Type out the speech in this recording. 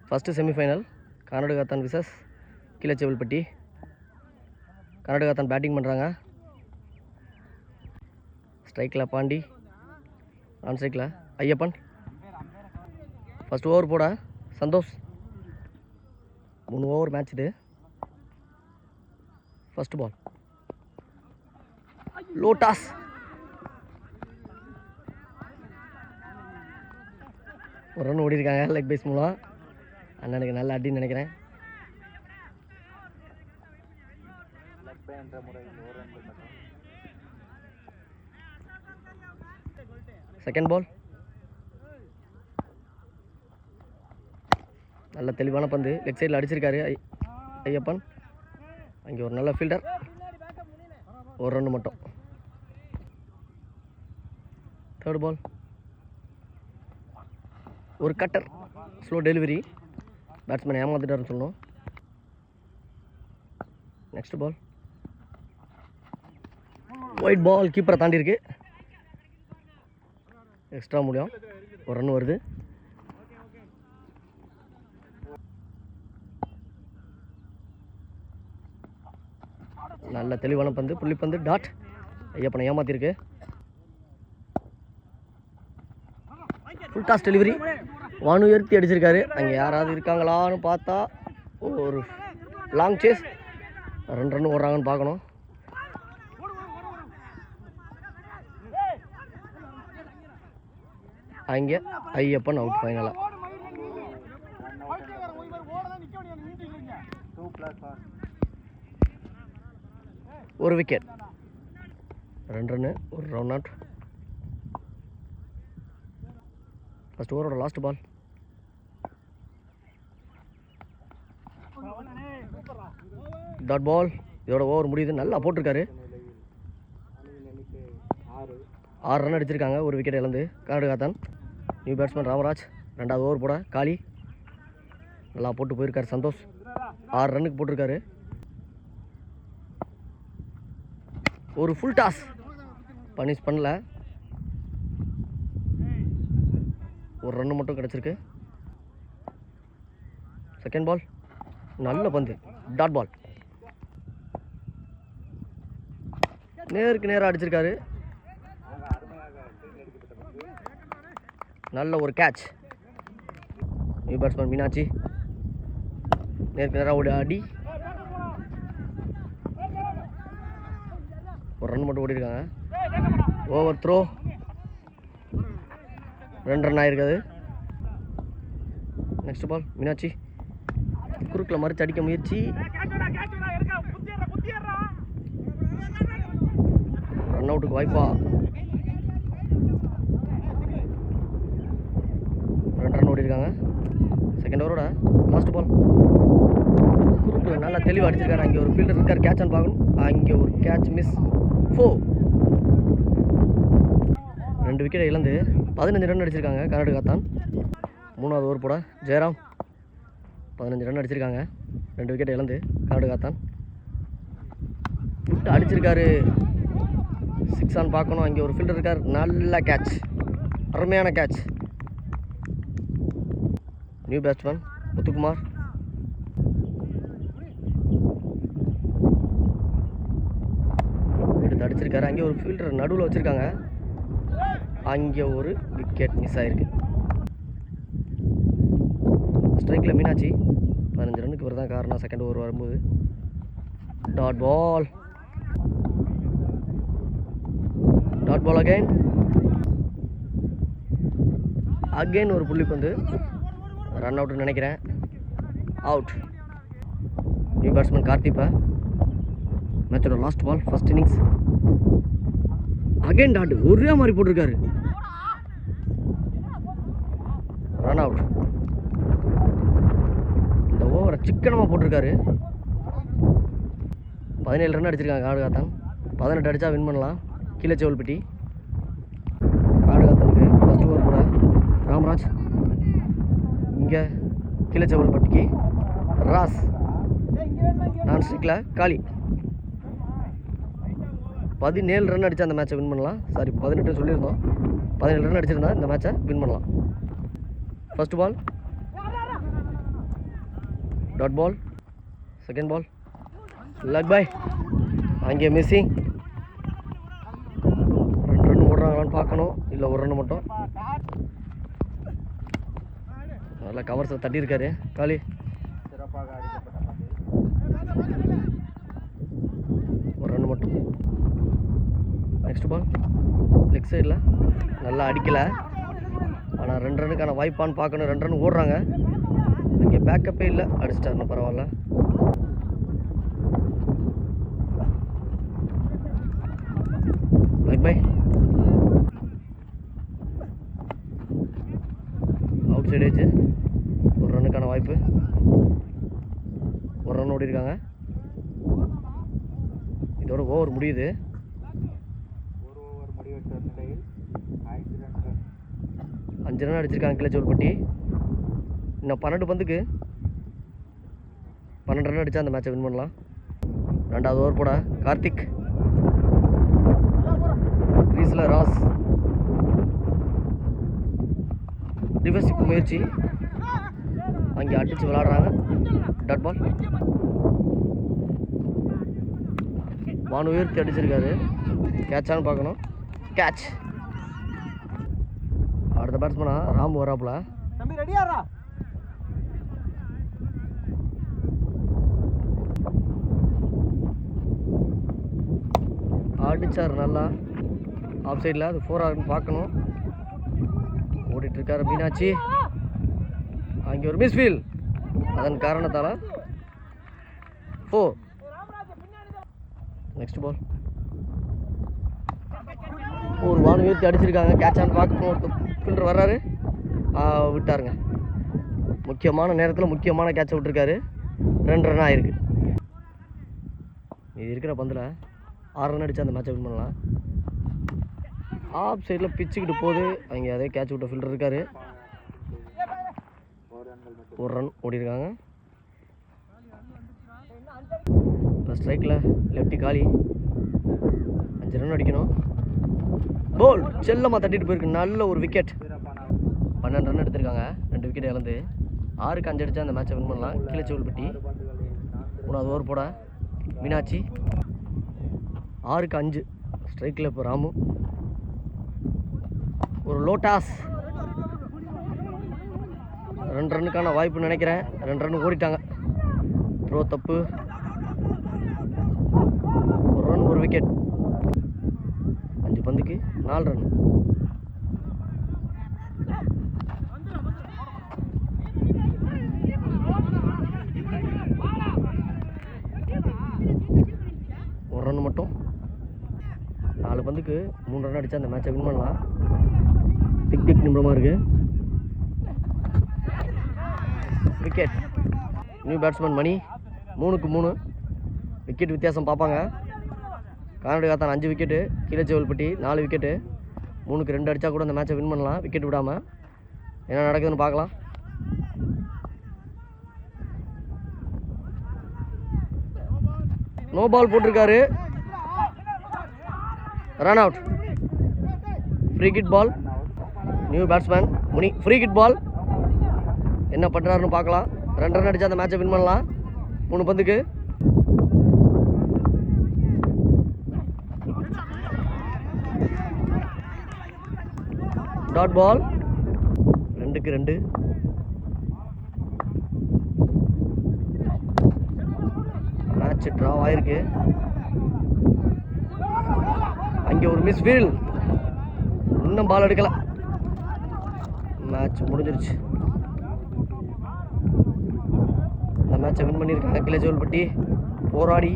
First semifinal கர்நாடகாத்தான் versus Keezhachevalpatti. கர்நாடகாத்தான் batting பண்ணுறாங்க. ஸ்ட்ரைக்கில் பாண்டி, ஆன் ஸ்ட்ரைக்கில் ஐயப்பன். ஃபஸ்ட் ஓவர் போட சந்தோஷ். 3 ஓவர் மேட்ச் இது. First ball low toss. ஒரு ரன் ஓடி இருக்காங்க லெக் பேஸ் மூலம். அண்ணனுக்கு நல்ல அடின்னு நினைக்கிறேன். செகண்ட் பால் நல்ல தெளிவான பந்து லெக் சைடில் அடிச்சிருக்காரு ஐயப்பன். அங்கே ஒரு நல்ல ஃபீல்டர், ஒரு ரன் மட்டும். தேர்ட் பால் ஒரு கட்டர், ஸ்லோ டெலிவரி, பேட்ஸ்மேன் ஏமாந்துட்டாருன்னு சொல்லணும். நெக்ஸ்ட் பால் ஒயிட் பால், கீப்பரை தாண்டி இருக்கு. எக்ஸ்ட்ரா முடியும், ஒரு ரன் வருது. நல்ல தெளிவான பந்து, புள்ளிப்பந்து, டாட். ஐயப்பனை ஏமாத்திருக்கு. ஃபுல் டாஸ் டெலிவரி, வான் உயர்த்தி அடிச்சிருக்காரு. அங்கே யாராவது இருக்காங்களான்னு பார்த்தா ஒரு லாங் சேஸ். 2 ரன் ஓடுறாங்கன்னு பார்க்கணும். அங்கே ஐயப்பன் அவுட் ஃபைனலாக. ஒரு விக்கெட், 2 ரன்னு, ஒரு ரன் அவுட். ஃபஸ்ட் ஓவரோட லாஸ்ட் பால். Dot ball. இதோட ஓவர் முடியுது. நல்லா போட்டிருக்காரு. 6 ரன் அடிச்சிருக்காங்க, ஒரு விக்கெட் இழந்து கர்நாடகாத்தான். நியூ பேட்ஸ்மேன் ராமராஜ் 2வது ஓவர் போட காளி நல்லா போட்டு போயிருக்காரு. சந்தோஷ் 6 ரன்னுக்கு போட்டிருக்காரு. ஒரு ஃபுல் டாஸ் பனிஷ் பண்ணல, ஒரு ரன்னு மட்டும் கிடச்சிருக்கு. செகண்ட் பால் நல்ல பந்து, டாட் பால். நேருக்கு நேராக அடிச்சிருக்காரு. நல்ல ஒரு கேட்ச். நியூ பேட்ஸ்மேன் மீனாட்சி நேருக்கு நேராக ஓடி அடி, ஒரு ரன் மட்டும் ஓடி இருக்காங்க. ஓவர் த்ரோ, 2 ரன் ஆயிருக்காது. நெக்ஸ்ட் பால் மீனாட்சி குறுக்கில் மறிச்சு அடிக்க முயற்சி, ரன் அவுட்டுக்கு வாய்ப்பா. 2 ரன் ஓடி இருக்காங்க. செகண்ட் ஓவரோட லாஸ்ட் பால் குறுக்கில் நல்லா தெளிவாக அடிச்சிருக்காரு. அங்கே ஒரு ஃபீல்டர் இருக்கார், கேட்சான்னு பார்க்கணும். அங்கே ஒரு கேட்ச் மிஸ், 4. 2 விக்கெட்டை இழந்து 15 ரன் அடிச்சிருக்காங்க கர்நாடகாத்தான். 3வது ஓவர் போட ஜெயராம் 15 ரன் அடிச்சிருக்காங்க. 2 விக்கெட்டை இழந்து கர்நாடகாத்தான். விட்டு அடிச்சிருக்காரு, 6 ஆன் பார்க்கணும். அங்கே ஒரு ஃபீல்டர் இருக்கார், நல்ல கேட்ச், அருமையான கேட்ச். நியூ பேட்ஸ்மேன் முத்துக்குமார் எடுத்து அடிச்சிருக்காரு. அங்கே ஒரு ஃபீல்டர் நடுவில் வச்சுருக்காங்க. அங்கே ஒரு விக்கெட் மிஸ் ஆகிருக்கு. ஸ்ட்ரைக்கில் மீனாட்சி 15 ரன்னுக்கு இவர் தான் காரணம். செகண்ட் ஓவர் வரும்போது dot ball, dot ball again ஒரு புள்ளி பந்து, ரன் அவுட்னு நினைக்கிறேன். அவுட். New batsman Karthippa. மேட்சோட last ball, first innings. Again dot, ஒரே மாதிரி போட்டிருக்காரு. Run out. இந்த ஓவரை சிக்கனமாக போட்டிருக்காரு. 17 ரன் அடிச்சிருக்காங்க கர்நாடகாத்தான். 18 அடித்தா வின் பண்ணலாம் கீழச்செவல்பட்டி. கர்நாடகாத்தானுக்கு ஃபர்ஸ்ட் ஓவர் போட ராமராஜ். இங்கே கீழச்செவல்பட்டிக்கு ராஸ். நான் ஸ்ட்ரைக்கில் காளி. 17 ரன் அடித்தா அந்த மேட்சை வின் பண்ணலாம். சாரி 18 சொல்லியிருந்தோம். 17 ரன் அடிச்சிருந்தா இந்த மேட்சை வின் பண்ணலாம். First ball dot ball. Second ball leg bye. அங்கே மிஸ்ஸிங். 2 ரன் ஓடுறாங்களான்னு பார்க்கணும். இல்லை ஒரு ரன் மட்டும். நல்லா கவர்ஸை தட்டியிருக்காரு காலி. ஒரு ரன் மட்டும். நெக்ஸ்ட் பால் லெக் சைடில் நல்லா அடிக்கலை. ஆனால் 2 ரன்னுக்கான வாய்ப்பான்னு பார்க்கணும். 2 ரன் ஓடுறாங்க. இங்கே பேக்கப்பே இல்லை. அடிச்சிட்டாருன்னு பரவாயில்ல. Leg bye. Outside edge. ஒரு ரன்னுக்கான வாய்ப்பு. ஒரு ரன் ஓடி இருக்காங்க. இதோட ஓவர் முடியுது. 5 ரன் அடிச்சிருக்காங்க கிளச்சோல்பட்டி. இன்னும் 12 பந்துக்கு 12 ரன் அடித்தா அந்த மேட்சை வின் பண்ணலாம். 2வது ஓவர் போட கார்த்திக். கிரீஸில் ராஸ். ரிவர்ஸ் முயற்சி. அங்கே அடித்து விளாடுறாங்க. Dot ball. வான் உயர்த்தி அடிச்சிருக்காரு. கேட்சான்னு பார்க்கணும். கேட்ச். அடுத்த பேட்ஸ்மேனா ராம் வராப்புல. அடிச்சார் நல்லா. ஆஃப் சைடில் அது 4 ஆகுன்னு பார்க்கணும். ஓடிட்டுருக்காரு மீனாட்சி. அங்கே ஒரு மிஸ்ஃபீல். அதன் காரணத்தால் 4. Next ball. ஒரு வான் உயர்த்தி அடிச்சிருக்காங்க. கேட்சான்னு பார்க்கணும். ஒரு ஃபீல்டர் வர்றாரு. விட்டாருங்க. முக்கியமான நேரத்தில் முக்கியமான கேட்சை விட்டுருக்காரு. 2 ரன் ஆகிருக்கு. இது இருக்கிற பந்தில் 6 ரன் அடித்தா அந்த மேட்சை வின் பண்ணலாம். ஆஃப் சைடில் பிச்சுக்கிட்டு போகுது. அங்கே அதே கேட்ச் விட்ட ஃபீல்டர் இருக்கார். 1 ரன் ஓடிருக்காங்க. இப்போ ஸ்ட்ரைக்கில் லெஃப்டி காலி. 5 ரன் அடிக்கணும். போல் செல்லமாக தட்டிட்டு போயிருக்கு. நல்ல ஒரு விக்கெட். 12 ரன் எடுத்திருக்காங்க. 2 விக்கெட் இழந்து 6க்கு 5 அடித்தா அந்த மேட்சை வின் பண்ணலாம். கிளச்சோல்பட்டி. 3வது ஓவர் போட மீனாட்சி. 6க்கு 5. ஸ்ட்ரைக்கில் இப்போ ராமு. ஒரு லோட்டாஸ். 2 ரன்னுக்கான வாய்ப்பு நினைக்கிறேன். 2 ரன் ஓடிட்டாங்க. த்ரோ தப்பு. 1 ரன் 1 விக்கெட். 5 பந்துக்கு 4 ரன். ஒரு ரன் மட்டும். 4 பந்துக்கு 3 ரன் அடித்தா அந்த மேட்சை வின் பண்ணலாம். டிக் நிமிடமாக இருக்கு. விக்கெட். நியூ பேட்ஸ்மேன் மணி. 3க்கு 3 விக்கெட் வித்தியாசம் பார்ப்பாங்க. கர்நாடகா 5 விக்கெட்டு. கிளச்சோல்பட்டி 4 விக்கெட்டு. 3க்கு 2 அடித்தா கூட அந்த மேட்சை வின் பண்ணலாம். விக்கெட் விடாமல். என்ன நடக்குதுன்னு பார்க்கலாம். நோ பால் போட்டிருக்காரு. Run out. Free hit ball. New batsman Muni. Free hit ball. என்ன பண்ணுறாருன்னு பார்க்கலாம். 2 ரன் அடித்தா அந்த மேட்சை வின் பண்ணலாம். 3 பந்துக்கு. Dot ball. 2க்கு 2. மேட்ச் ட்ரா ஆயிருக்கு. அங்கே ஒரு மிஸ் ஃபீல். இன்னும் பால் எடுக்கல. மேட்ச் முடிஞ்சிருச்சு. இந்த மேட்சை வின் பண்ணியிருக்காங்க கிளச்சோல்பட்டி. போராடி